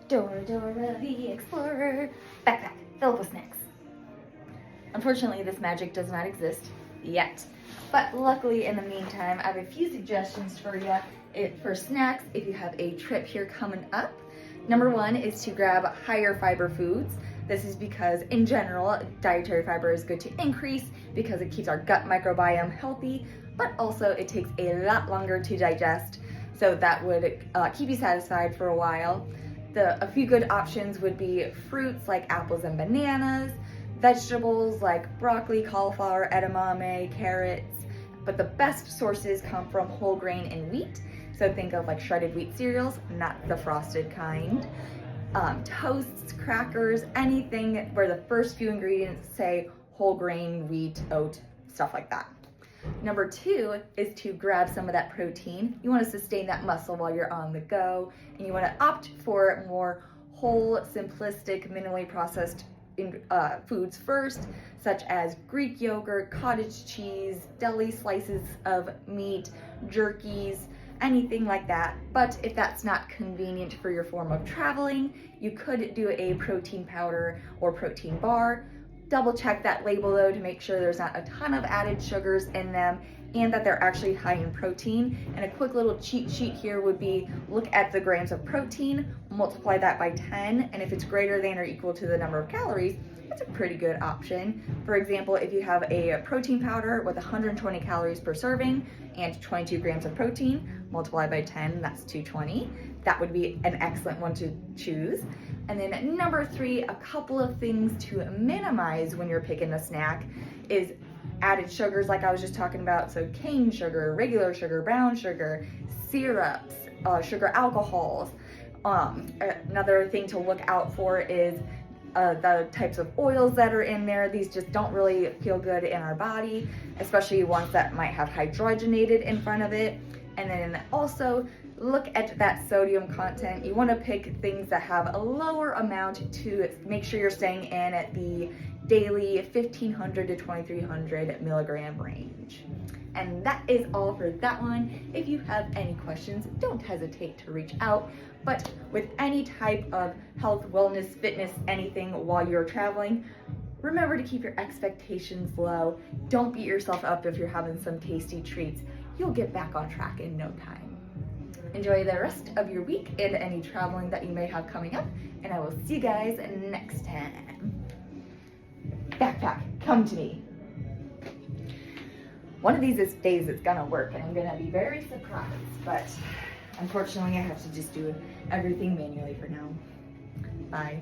Dora Dora the Explorer. Backpack filled with snacks. Unfortunately, this magic does not exist yet. But luckily, in the meantime, I have a few suggestions for you for snacks if you have a trip here coming up. Number one is to grab higher fiber foods. This is because, in general, dietary fiber is good to increase because it keeps our gut microbiome healthy, but also it takes a lot longer to digest, so that would keep you satisfied for a while. A few good options would be fruits like apples and bananas, vegetables like broccoli, cauliflower, edamame, carrots, but the best sources come from whole grain and wheat. So think of like shredded wheat cereals, not the frosted kind. Toasts, crackers, anything where the first few ingredients say whole grain, wheat, oat, stuff like that. Number two is to grab some of that protein. You want to sustain that muscle while you're on the go, and you want to opt for more whole, simplistic, minimally processed foods first, such as Greek yogurt, cottage cheese, deli slices of meat, jerkies, anything like that. But if that's not convenient for your form of traveling, you could do a protein powder or protein bar. Double check that label though to make sure there's not a ton of added sugars in them and that they're actually high in protein. And a quick little cheat sheet here would be look at the grams of protein, multiply that by 10, and if it's greater than or equal to the number of calories, it's a pretty good option. For example, if you have a protein powder with 120 calories per serving and 22 grams of protein, multiply by 10, that's 220. That would be an excellent one to choose. And then number three, a couple of things to minimize when you're picking a snack is added sugars like I was just talking about. So cane sugar, regular sugar, brown sugar, syrups, sugar alcohols. Another thing to look out for is the types of oils that are in there. These just don't really feel good in our body, especially ones that might have hydrogenated in front of it. And then also look at that sodium content. You want to pick things that have a lower amount to make sure you're staying in at the daily 1500 to 2300 milligram range. And that is all for that one. If you have any questions, don't hesitate to reach out. But with any type of health, wellness, fitness, anything while you're traveling, remember to keep your expectations low. Don't beat yourself up if you're having some tasty treats. You'll get back on track in no time. Enjoy the rest of your week and any traveling that you may have coming up, and I will see you guys next time. Backpack, come to me. One of these days it's gonna work, and I'm gonna be very surprised, but unfortunately I have to just do everything manually for now. Bye.